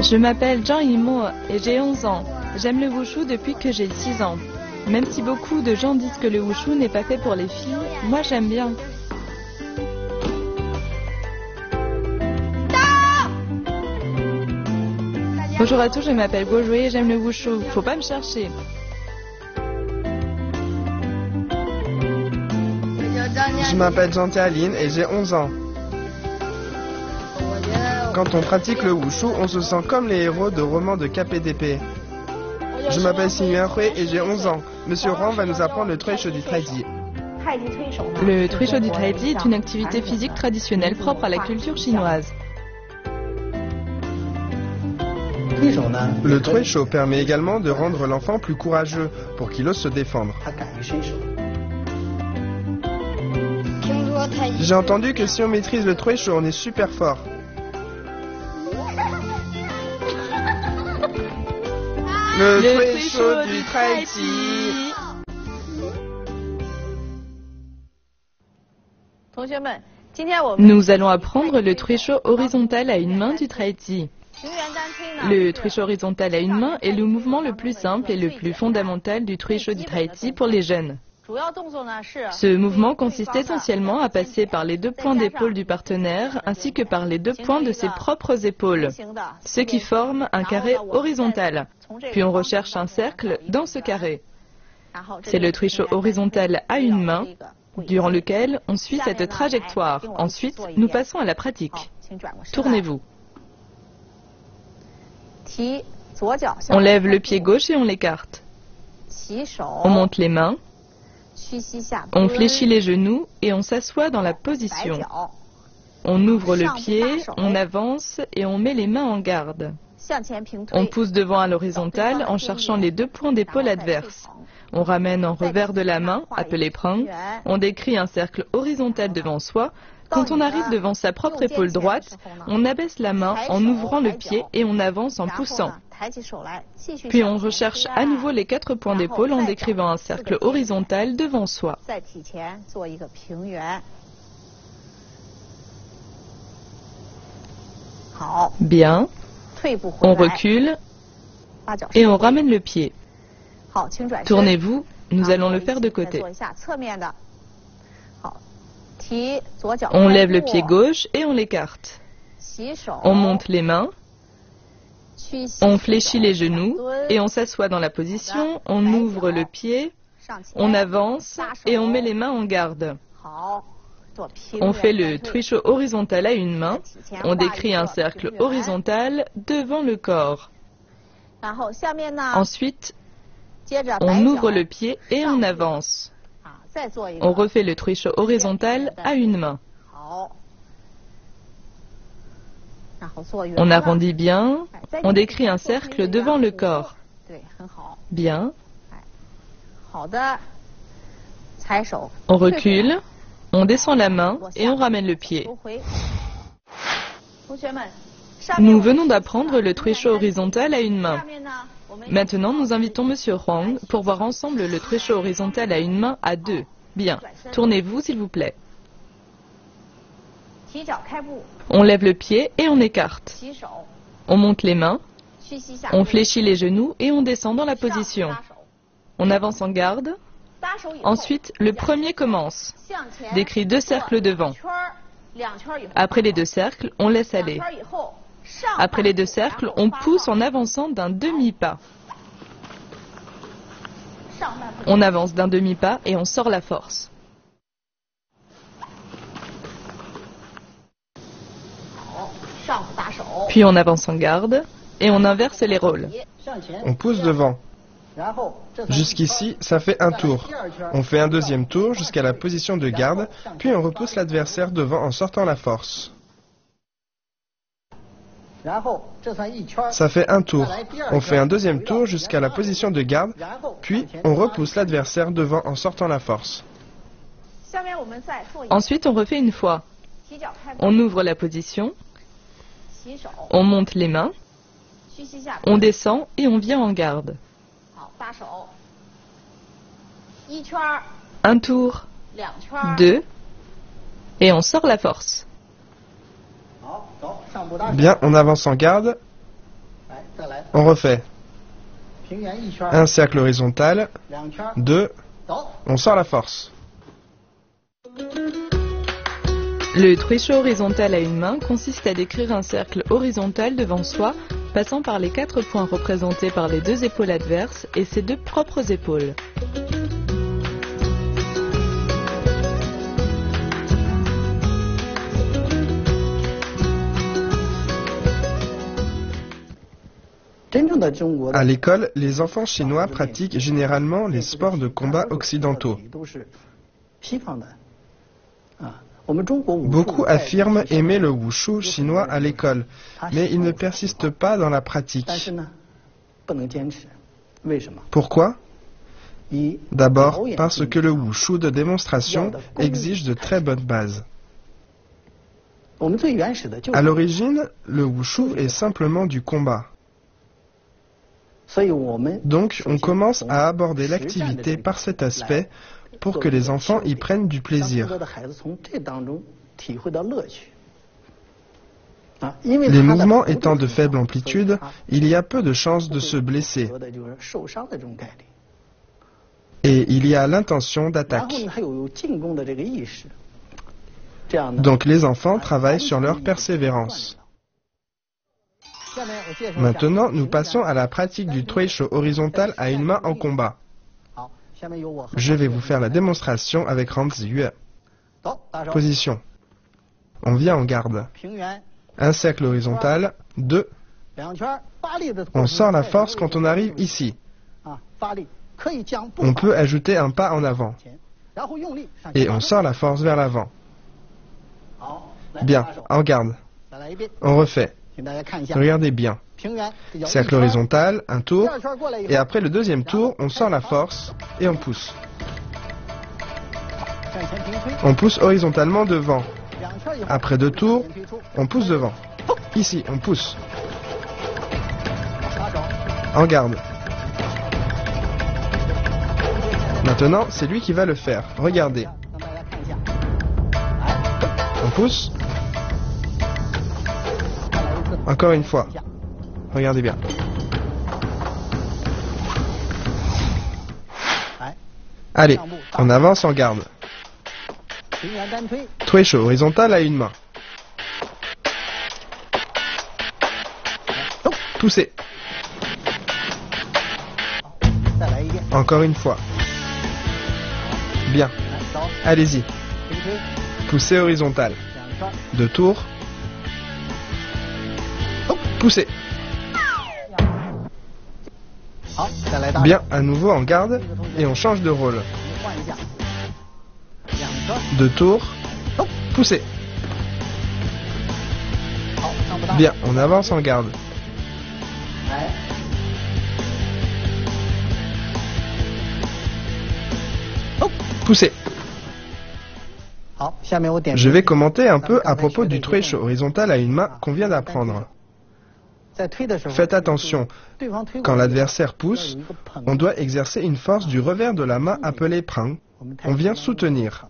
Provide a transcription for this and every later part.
Je m'appelle Zhang Yimo et j'ai 11 ans. J'aime le wushu depuis que j'ai 6 ans. Même si beaucoup de gens disent que le wushu n'est pas fait pour les filles, moi j'aime bien. Bonjour à tous, je m'appelle Gojue et j'aime le wushu. Faut pas me chercher. Je m'appelle Jean-Théaline et j'ai 11 ans. Quand on pratique le wushu, on se sent comme les héros de romans de KPDP. Je m'appelle Xingyuan Hui et j'ai 11 ans. Monsieur Huang va nous apprendre le Truisho du Taiji. Le Truisho du Taiji est une activité physique traditionnelle propre à la culture chinoise. Le Truisho permet également de rendre l'enfant plus courageux pour qu'il ose se défendre. J'ai entendu que si on maîtrise le Truisho, on est super fort. Le Truisho du Taiji. Nous allons apprendre le Truisho horizontal à une main du Taiji. Le Truisho horizontal à une main est le mouvement le plus simple et le plus fondamental du Truisho du Taiji pour les jeunes. Ce mouvement consiste essentiellement à passer par les deux points d'épaule du partenaire ainsi que par les deux points de ses propres épaules, ce qui forme un carré horizontal. Puis on recherche un cercle dans ce carré. C'est le Truisho horizontal à une main, durant lequel on suit cette trajectoire. Ensuite, nous passons à la pratique. Tournez-vous. On lève le pied gauche et on l'écarte. On monte les mains. On fléchit les genoux et on s'assoit dans la position. On ouvre le pied, on avance et on met les mains en garde. On pousse devant à l'horizontale en cherchant les deux points d'épaule adverses. On ramène en revers de la main, appelé prang. On décrit un cercle horizontal devant soi. Quand on arrive devant sa propre épaule droite, on abaisse la main en ouvrant le pied et on avance en poussant. Puis on recherche à nouveau les quatre points d'épaule en décrivant un cercle horizontal devant soi. Bien. On recule et on ramène le pied. Tournez-vous, nous allons le faire de côté. On lève le pied gauche et on l'écarte. On monte les mains. On fléchit les genoux et on s'assoit dans la position. On ouvre le pied. On avance et on met les mains en garde. On fait le Truisho horizontal à une main. On décrit un cercle horizontal devant le corps. Ensuite, on ouvre le pied et on avance. On refait le Truisho horizontal à une main. On arrondit bien. On décrit un cercle devant le corps. Bien. On recule. On descend la main et on ramène le pied. Nous venons d'apprendre le Truisho horizontal à une main. Maintenant, nous invitons Monsieur Huang pour voir ensemble le Truisho horizontal à une main à deux. Bien. Tournez-vous, s'il vous plaît. On lève le pied et on écarte. On monte les mains. On fléchit les genoux et on descend dans la position. On avance en garde. Ensuite, le premier commence. Décrit deux cercles devant. Après les deux cercles, on laisse aller. Après les deux cercles, on pousse en avançant d'un demi-pas. On avance d'un demi-pas et on sort la force. Puis on avance en garde et on inverse les rôles. On pousse devant. Jusqu'ici, ça fait un tour. On fait un deuxième tour jusqu'à la position de garde, puis on repousse l'adversaire devant en sortant la force. Ça fait un tour. On fait un deuxième tour jusqu'à la position de garde, puis on repousse l'adversaire devant en sortant la force. Ensuite, on refait une fois. On ouvre la position. On monte les mains. On descend et on vient en garde. Un tour, deux, et on sort la force. Bien, on avance en garde, On refait. Un cercle horizontal, 2, on sort la force. Le trecho horizontal à une main consiste à décrire un cercle horizontal devant soi, passant par les 4 points représentés par les 2 épaules adverses et ses 2 propres épaules. À l'école, les enfants chinois pratiquent généralement les sports de combat occidentaux. Beaucoup affirment aimer le wushu chinois à l'école, mais ils ne persistent pas dans la pratique. Pourquoi? D'abord, parce que le wushu de démonstration exige de très bonnes bases. À l'origine, le wushu est simplement du combat. Donc, on commence à aborder l'activité par cet aspect pour que les enfants y prennent du plaisir. Les mouvements étant de faible amplitude, il y a peu de chances de se blesser. Et il y a l'intention d'attaque. Donc les enfants travaillent sur leur persévérance. Maintenant, nous passons à la pratique du trecho horizontal à une main en combat. Je vais vous faire la démonstration avec Han Ziyue. Position. On vient en garde. Un cercle horizontal, 2. On sort la force quand on arrive ici. On peut ajouter un pas en avant. Et on sort la force vers l'avant. Bien, en garde. On refait. Regardez bien. Cercle horizontal, un tour, et après le deuxième tour, on sort la force et on pousse. On pousse horizontalement devant. Après 2 tours, on pousse devant. Ici, on pousse. En garde. Maintenant, c'est lui qui va le faire. Regardez. On pousse. Encore une fois. Regardez bien. Allez, on avance en garde. Trecho horizontal à une main. Poussez. Encore une fois. Bien. Allez-y. Poussez horizontal. 2 tours. Poussez. Bien, à nouveau en garde et on change de rôle. 2 tours. Poussez. Bien, on avance en garde. Poussez. Je vais commenter un peu à propos du trecho horizontal à une main qu'on vient d'apprendre. Faites attention, quand l'adversaire pousse, on doit exercer une force du revers de la main appelée prang. On vient soutenir.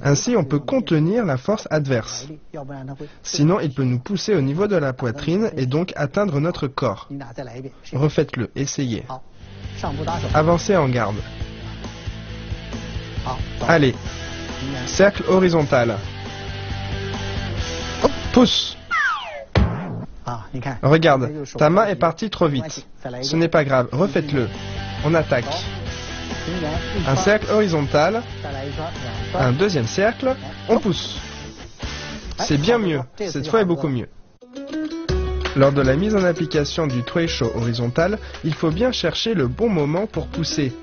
Ainsi, on peut contenir la force adverse. Sinon, il peut nous pousser au niveau de la poitrine et donc atteindre notre corps. Refaites-le, essayez. Avancez en garde. Allez, cercle horizontal. Pousse. Regarde, ta main est partie trop vite. Ce n'est pas grave, refaites-le. On attaque. Un cercle horizontal. Un deuxième cercle. On pousse. C'est bien mieux. Cette fois est beaucoup mieux. Lors de la mise en application du trecho horizontal, il faut bien chercher le bon moment pour pousser.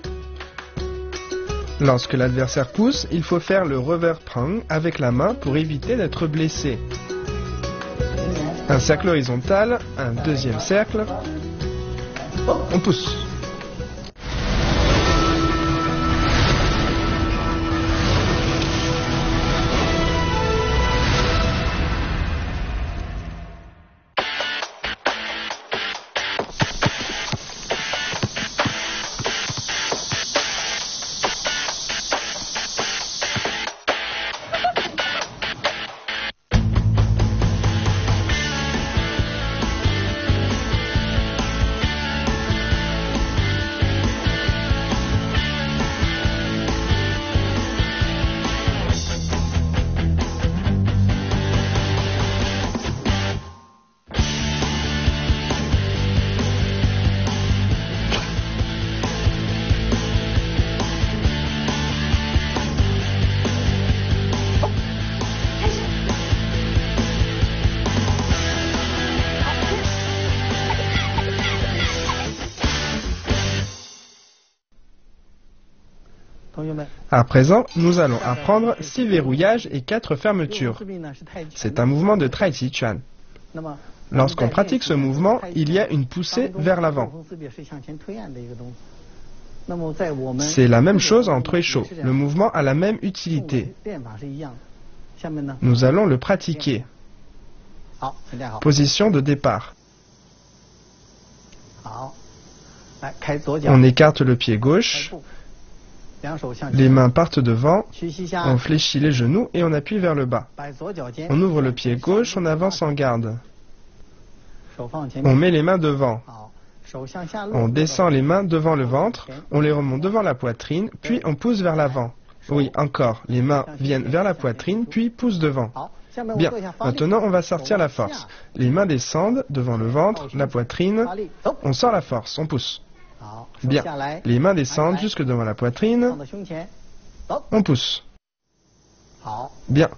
Lorsque l'adversaire pousse, il faut faire le revers prang avec la main pour éviter d'être blessé. Un cercle horizontal, un deuxième cercle, on pousse. À présent, nous allons apprendre 6 verrouillages et 4 fermetures. C'est un mouvement de Tai Chi Chuan. Lorsqu'on pratique ce mouvement, il y a une poussée vers l'avant. C'est la même chose en Trui Shou. Le mouvement a la même utilité. Nous allons le pratiquer. Position de départ. On écarte le pied gauche. Les mains partent devant, on fléchit les genoux et on appuie vers le bas. On ouvre le pied gauche, on avance en garde. On met les mains devant. On descend les mains devant le ventre, on les remonte devant la poitrine, puis on pousse vers l'avant. Oui, encore, les mains viennent vers la poitrine, puis poussent devant. Bien, maintenant on va sortir la force. Les mains descendent devant le ventre, la poitrine, on sort la force, on pousse. Bien, les mains descendent jusque devant la poitrine, on pousse. Bien,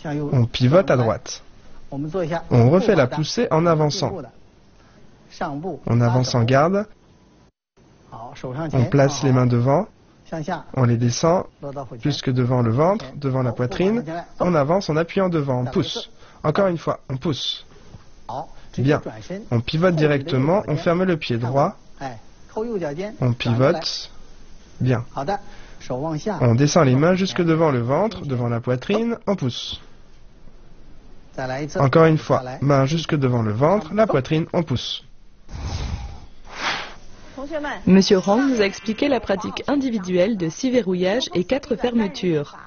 on pivote à droite. On refait la poussée en avançant. On avance en garde, on place les mains devant, on les descend jusque devant le ventre, devant la poitrine, on avance en appuyant devant, on pousse. Encore une fois, on pousse. Bien, on pivote directement, on ferme le pied droit, on pivote, bien. On descend les mains jusque devant le ventre, devant la poitrine, on pousse. Encore une fois, mains jusque devant le ventre, la poitrine, on pousse. Monsieur Rang nous a expliqué la pratique individuelle de 6 verrouillages et 4 fermetures.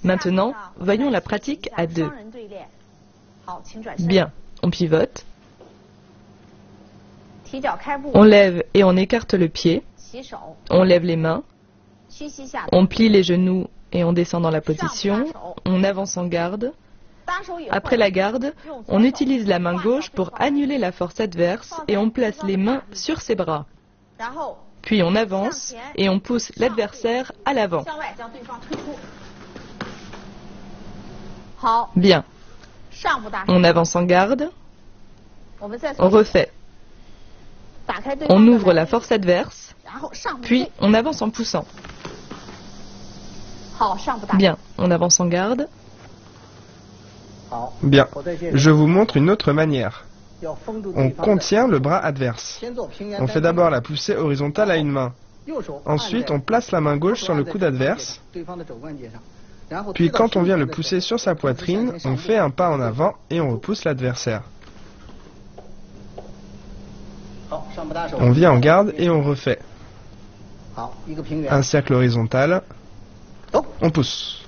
Maintenant, voyons la pratique à 2. Bien, on pivote. On lève et on écarte le pied. On lève les mains. On plie les genoux et on descend dans la position. On avance en garde. Après la garde, on utilise la main gauche pour annuler la force adverse et on place les mains sur ses bras. Puis on avance et on pousse l'adversaire à l'avant. Bien. On avance en garde. On refait. On ouvre la force adverse, puis on avance en poussant. Bien, on avance en garde. Bien, je vous montre une autre manière. On contient le bras adverse. On fait d'abord la poussée horizontale à une main. Ensuite, on place la main gauche sur le coude adverse. Puis quand on vient le pousser sur sa poitrine, on fait un pas en avant et on repousse l'adversaire. On vient en garde et on refait. Un cercle horizontal. On pousse.